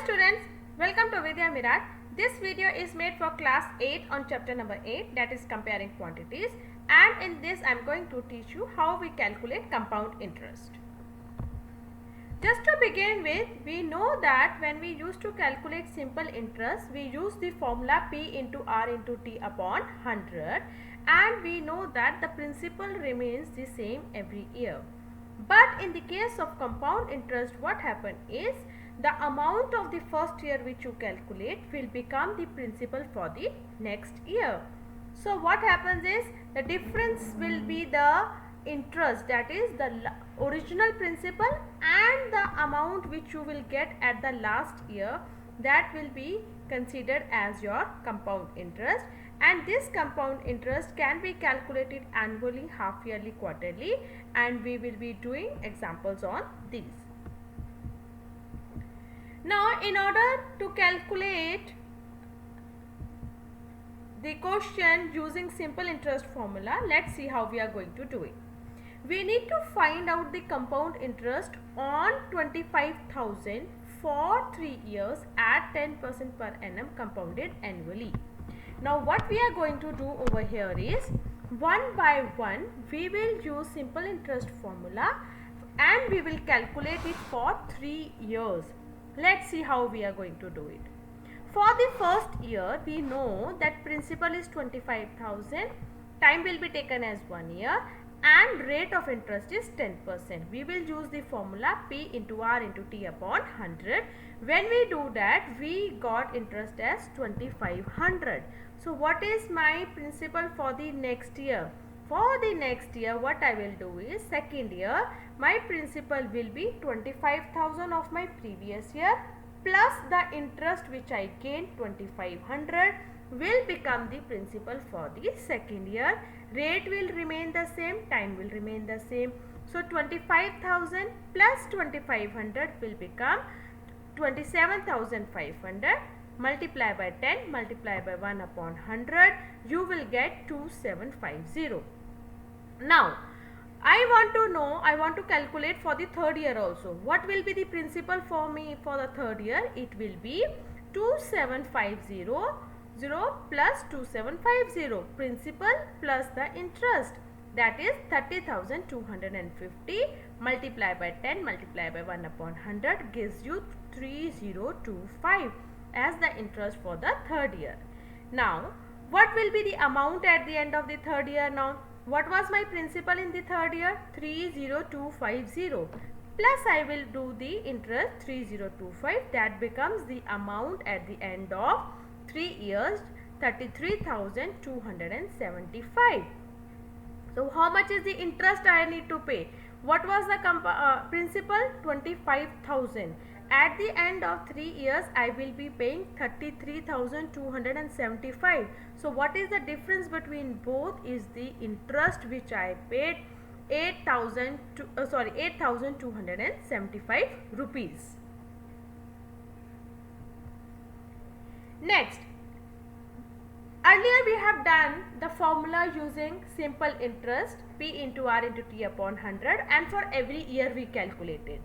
students, welcome to Vidya Mirat. This video is made for class 8 on chapter number 8, that is comparing quantities, and in this I am going to teach you how we calculate compound interest. Just to begin with, we know that when we used to calculate simple interest, we use the formula P into R into T upon 100, and we know that the principal remains the same every year. But in the case of compound interest, what happens is the amount of the first year which you calculate will become the principal for the next year. So what happens is the difference will be the interest, that is the original principal, and the amount which you will get at the last year, that will be considered as your compound interest. And this compound interest can be calculated annually, half yearly, quarterly, and we will be doing examples on these. Now, in order to calculate the question using simple interest formula, let's see how we are going to do it. We need to find out the compound interest on 25,000 for 3 years at 10% per annum compounded annually. Now what we are going to do over here is, one by one we will use simple interest formula and we will calculate it for 3 years. Let's see how we are going to do it. For the first year, we know that principal is 25,000, time will be taken as 1 year, and rate of interest is 10%. We will use the formula P into R into T upon 100. When we do that, we got interest as 2500. So what is my principal for the next year? For the next year, what I will do is, second year, my principal will be 25,000 of my previous year plus the interest which I gained 2500 will become the principal for the second year. Rate will remain the same, time will remain the same. So 25,000 plus 2500 will become 27,500. Multiply by 10, multiply by 1 upon 100, you will get 2750. Now, I want to calculate for the third year also. What will be the principal for me for the third year? It will be 2750 plus 2750, principal plus the interest, that is 30,250, multiply by 10, multiply by 1 upon 100 gives you 3025 as the interest for the third year. Now, what will be the amount at the end of the third year now? What was my principal in the third year? 30250 plus I will do the interest 3025, that becomes the amount at the end of 3 years, 33,275. So how much is the interest I need to pay? What was the principal? 25,000. At the end of 3 years, I will be paying 33,275. So what is the difference between both is the interest which I paid, 8,275 rupees. Next, earlier we have done the formula using simple interest P into R into T upon 100, and for every year we calculated.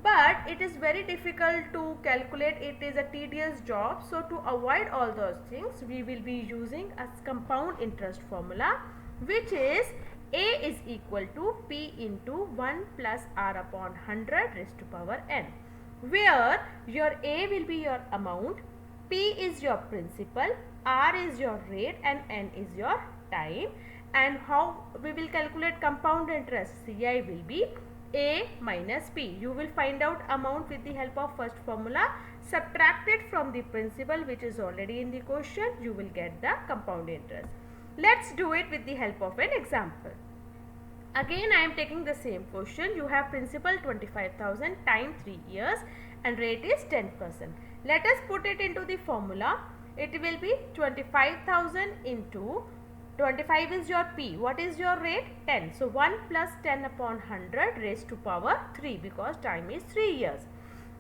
But it is very difficult to calculate, it is a tedious job. So to avoid all those things, we will be using a compound interest formula, which is A is equal to P into 1 plus R upon 100 raised to power n, where your A will be your amount, P is your principal, R is your rate, and n is your time. And how we will calculate compound interest? CI will be A minus P. You will find out amount with the help of first formula, subtract it from the principal which is already in the question, you will get the compound interest. Let's do it with the help of an example. Again I am taking the same question. You have principal 25,000, time 3 years, and rate is 10%. Let us put it into the formula. It will be 25,000 into 25 is your P. What is your rate? 10. So 1 plus 10 upon 100 raised to power 3, because time is 3 years.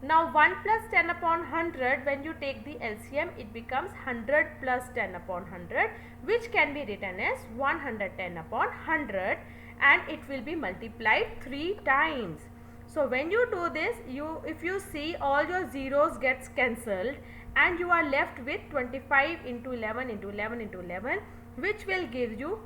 Now 1 plus 10 upon 100, when you take the LCM, it becomes 100 plus 10 upon 100, which can be written as 110 upon 100, and it will be multiplied 3 times. So when you do this, if you see, all your zeros gets cancelled and you are left with 25 into 11 into 11 into 11, which will give you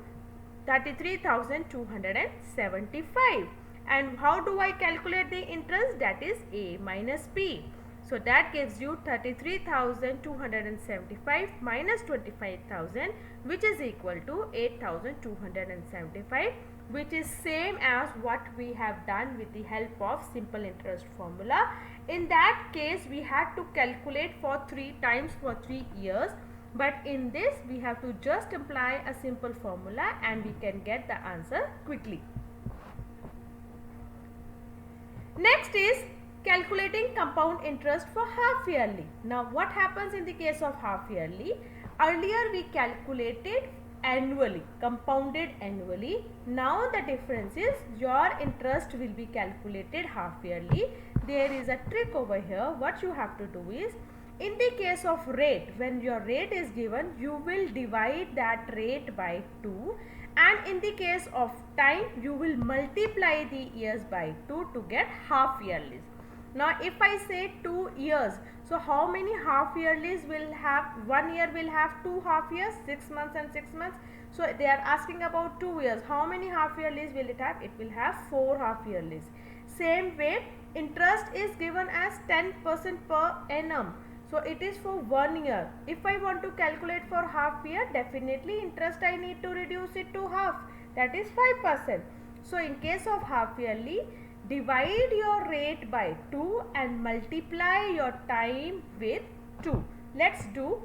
33,275. And how do I calculate the interest? That is A minus P. So that gives you 33,275 minus 25,000, which is equal to 8,275, which is same as what we have done with the help of simple interest formula. In that case, we had to calculate for 3 times for 3 years. But in this, we have to just apply a simple formula and we can get the answer quickly. Next is calculating compound interest for half yearly. Now what happens in the case of half yearly? Earlier we calculated annually, compounded annually. Now the difference is your interest will be calculated half yearly. There is a trick over here. What you have to do is, in the case of rate, when your rate is given, you will divide that rate by 2, and in the case of time, you will multiply the years by 2 to get half yearlies. Now if I say 2 years, so how many half yearlies will have? 1 year will have 2 half years, 6 months and 6 months. So they are asking about 2 years. How many half yearlies will it have? It will have 4 half yearlies. Same way, interest is given as 10% per annum. So it is for 1 year. If I want to calculate for half year, definitely interest I need to reduce it to half. That is 5%. So in case of half yearly, divide your rate by 2 and multiply your time with 2. Let's do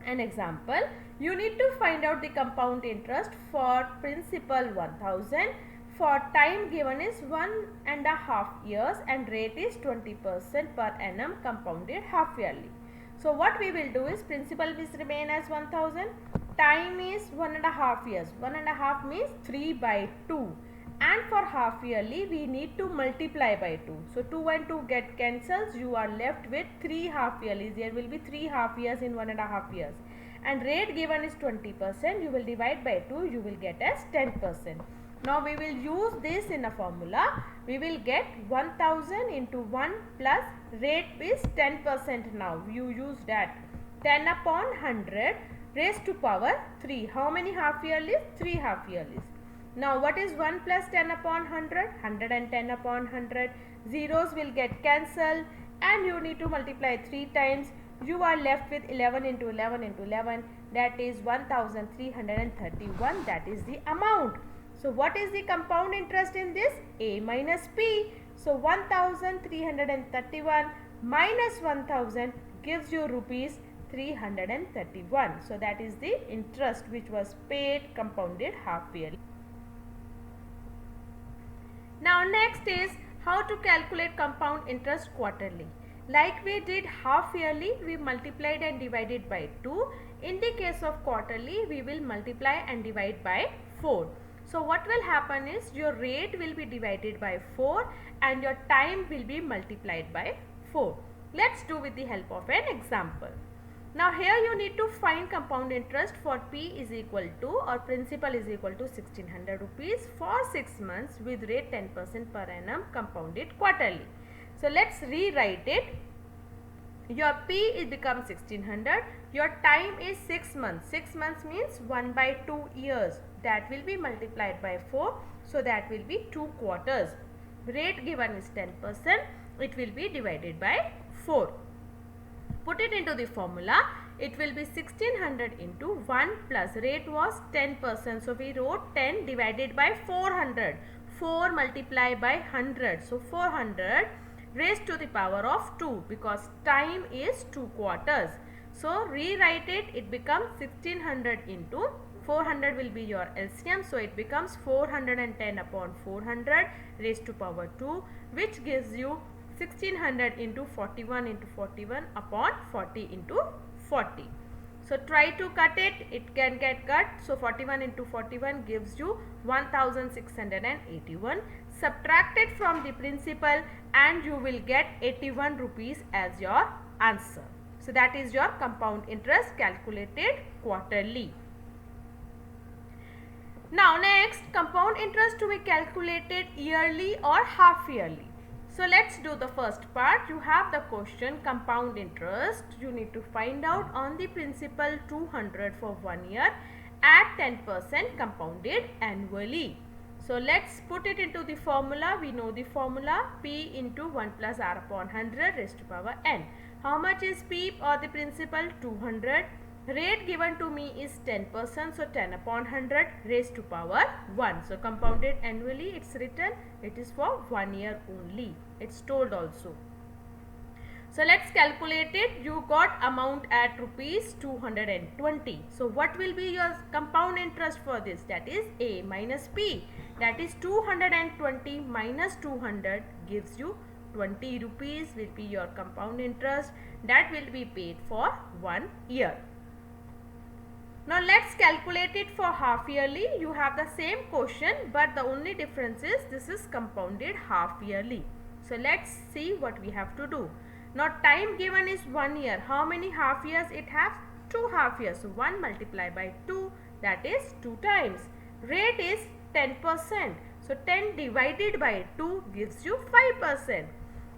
an example. You need to find out the compound interest for principal 1000. For time given is 1.5 years and rate is 20% per annum compounded half yearly. So what we will do is, principal will remain as 1000, time is 1.5 years, 1.5 means 3 by 2, and for half yearly we need to multiply by 2. So 2 and 2 get cancelled, you are left with 3 half yearlies. There will be 3 half years in 1.5 years, and rate given is 20%, you will divide by 2, you will get as 10%. Now we will use this in a formula. We will get 1000 into 1 plus rate is 10% now. You use that. 10 upon 100 raised to power 3. How many half yearlies? 3 half yearlies. Now what is 1 plus 10 upon 100? 110 upon 100. Zeros will get cancelled and you need to multiply 3 times. You are left with 11 into 11 into 11. That is 1331. That is the amount. So what is the compound interest in this? A minus P. So 1331 minus 1000 gives you rupees 331. So that is the interest which was paid compounded half yearly. Now next is how to calculate compound interest quarterly. Like we did half yearly, we multiplied and divided by 2. In the case of quarterly, we will multiply and divide by 4. So what will happen is, your rate will be divided by 4 and your time will be multiplied by 4. Let's do with the help of an example. Now here you need to find compound interest for P is equal to, or principal is equal to 1600 rupees for 6 months with rate 10% per annum compounded quarterly. So let's rewrite it. Your P it becomes 1600. Your time is 6 months. 6 months means 1 by 2 years. That will be multiplied by 4. So that will be 2 quarters. Rate given is 10%. It will be divided by 4. Put it into the formula. It will be 1600 into 1 plus rate was 10%. So we wrote 10 divided by 400. 4 multiplied by 100. So 400 raised to the power of 2 because time is 2 quarters. So rewrite it. It becomes 1600 into 400 will be your LCM. So it becomes 410 upon 400 raised to power 2, which gives you 1600 into 41 into 41 upon 40 into 40. So try to cut it. It can get cut. So 41 into 41 gives you 1681. Subtract it from the principal and you will get 81 rupees as your answer. So that is your compound interest calculated quarterly. Now next, compound interest to be calculated yearly or half yearly. So let's do the first part. You have the question compound interest. You need to find out on the principal 200 for 1 year at 10% compounded annually. So let's put it into the formula. We know the formula, P into 1 plus R upon 100 raised to power n. How much is P or the principal? 200. Rate given to me is 10%, so 10 upon 100 raised to power 1. So compounded annually, it's written, it is for 1 year only. It's told also. So let's calculate it. You got amount at rupees 220. So what will be your compound interest for this? That is A minus P. That is 220 minus 200 gives you 20 rupees will be your compound interest that will be paid for 1 year. Now let's calculate it for half yearly. You have the same question, but the only difference is this is compounded half yearly. So let's see what we have to do. Now time given is 1 year. How many half years it has? 2 half years. So 1 multiplied by 2, that is 2 times. Rate is 10%. So 10 divided by 2 gives you 5%.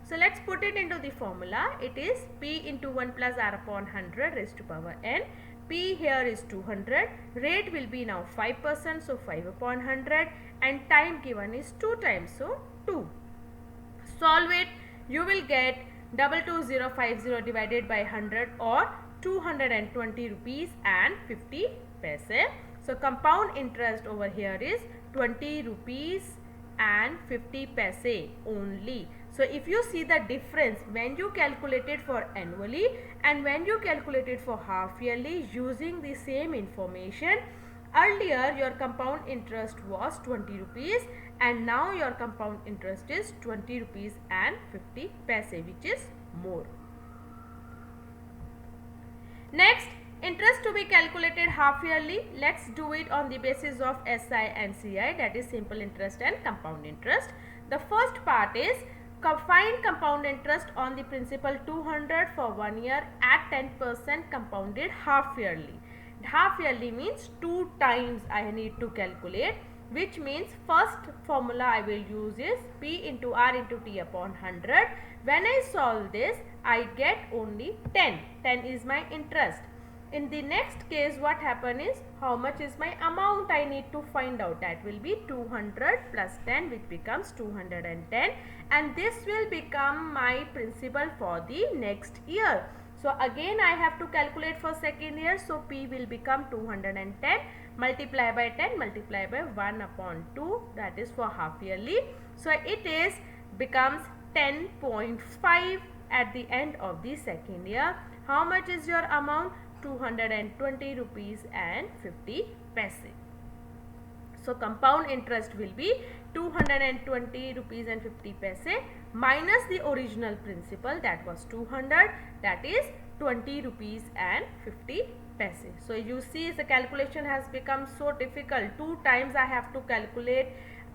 So let's put it into the formula. It is P into 1 plus R upon 100 raised to power n. P here is 200, rate will be now 5%, so 5 upon 100, and time given is 2 times, so 2. Solve it, you will get 22050 divided by 100 or 220 rupees and 50 paise. So compound interest over here is 20 rupees and 50 paise only. So if you see the difference when you calculate it for annually and when you calculate it for half yearly using the same information, earlier your compound interest was 20 rupees and now your compound interest is 20 rupees and 50 paise, which is more. Next, interest to be calculated half yearly. Let's do it on the basis of SI and CI, that is simple interest and compound interest. The first part is find compound interest on the principal 200 for 1 year at 10% compounded half yearly. Half yearly means 2 times I need to calculate, which means first formula I will use is P into R into T upon 100. When I solve this, I get only 10. 10 is my interest. In the next case, what happen is, how much is my amount I need to find out. That will be 200 plus 10, which becomes 210, and this will become my principal for the next year. So again I have to calculate for second year, so P will become 210 multiply by 10 multiply by 1 upon 2, that is for half yearly. So it is becomes 10.5 at the end of the second year. How much is your amount? 220 rupees and 50 paise. So compound interest will be 220 rupees and 50 paise minus the original principal, that was 200, that is 20 rupees and 50 paise. So you see the calculation has become so difficult. 2 times I have to calculate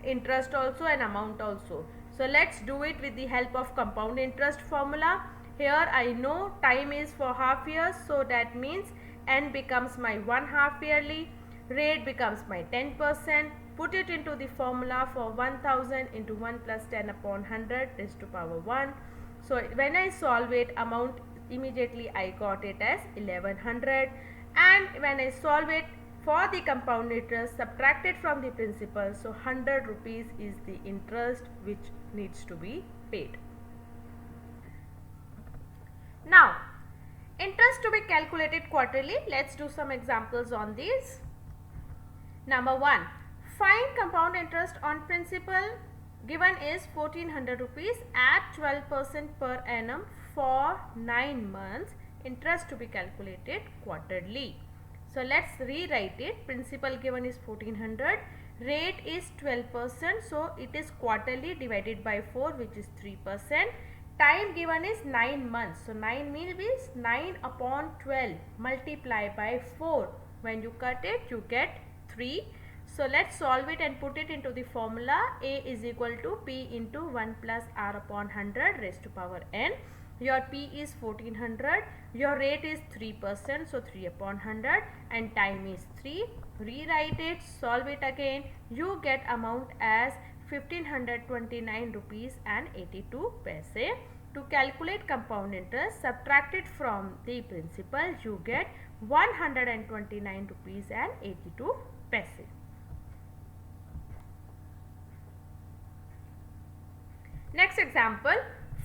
interest also and amount also. So let's do it with the help of compound interest formula. Here I know time is for half years, so that means n becomes my 1 half yearly, rate becomes my 10%. Put it into the formula for 1000 into 1 plus 10 upon 100 raised to power 1. So when I solve it, amount immediately I got it as 1100, and when I solve it for the compound interest subtracted from the principal, so 100 rupees is the interest which needs to be paid. Now, interest to be calculated quarterly. Let's do some examples on these. Number 1. Find compound interest on principal. Given is 1400 rupees at 12% per annum for 9 months. Interest to be calculated quarterly. So let's rewrite it. Principal given is 1400. Rate is 12%. So it is quarterly divided by 4, which is 3%. Time given is 9 months. So 9 means 9 upon 12 multiply by 4. When you cut it, you get 3. So let's solve it and put it into the formula. A is equal to P into 1 plus R upon 100 raised to power n. Your P is 1400. Your rate is 3%. So 3 upon 100 and time is 3. Rewrite it, solve it again. You get amount as 1529 rupees and 82 paise. To calculate compound interest, subtract it from the principal, you get 129 rupees and 82 paise. Next example,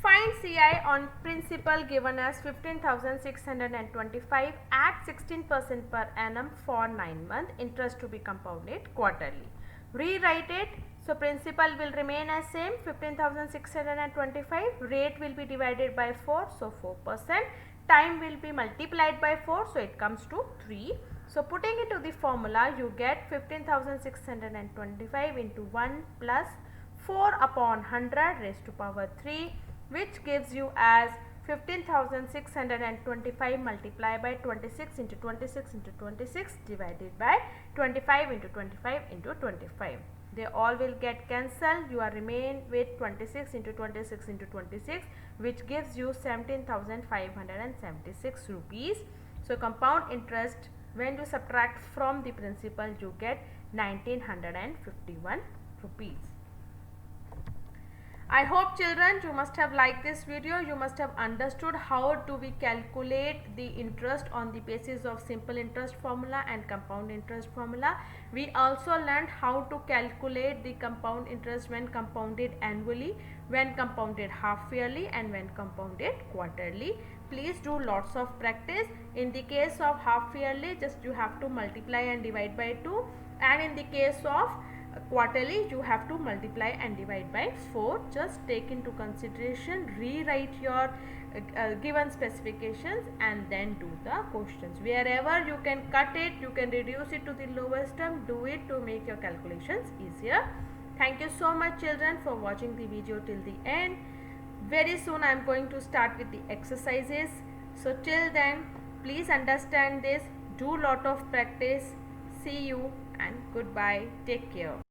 find CI on principal given as 15,625 at 16% per annum for 9 months, interest to be compounded quarterly. Rewrite it. So principal will remain as same 15,625, rate will be divided by 4, so 4%, time will be multiplied by 4, so it comes to 3. So putting it to the formula, you get 15,625 into 1 plus 4 upon 100 raised to power 3, which gives you as 15,625 multiplied by 26 into 26 into 26 divided by 25 into 25 into 25. They all will get cancelled. You are remain with 26 into 26 into 26, which gives you 17,576 rupees. So compound interest, when you subtract from the principal, you get 1951 rupees. I hope children you must have liked this video. You must have understood how do we calculate the interest on the basis of simple interest formula and compound interest formula. We also learned how to calculate the compound interest when compounded annually, when compounded half yearly, and when compounded quarterly. Please do lots of practice. In the case of half yearly, just you have to multiply and divide by 2, and in the case of quarterly, you have to multiply and divide by 4. Just take into consideration, rewrite your given specifications and then do the questions. Wherever you can cut it, you can reduce it to the lowest term, do it to make your calculations easier. Thank you so much children for watching the video till the end. Very soon I am going to start with the exercises. So till then, please understand this, do lot of practice. See you and goodbye. Take care.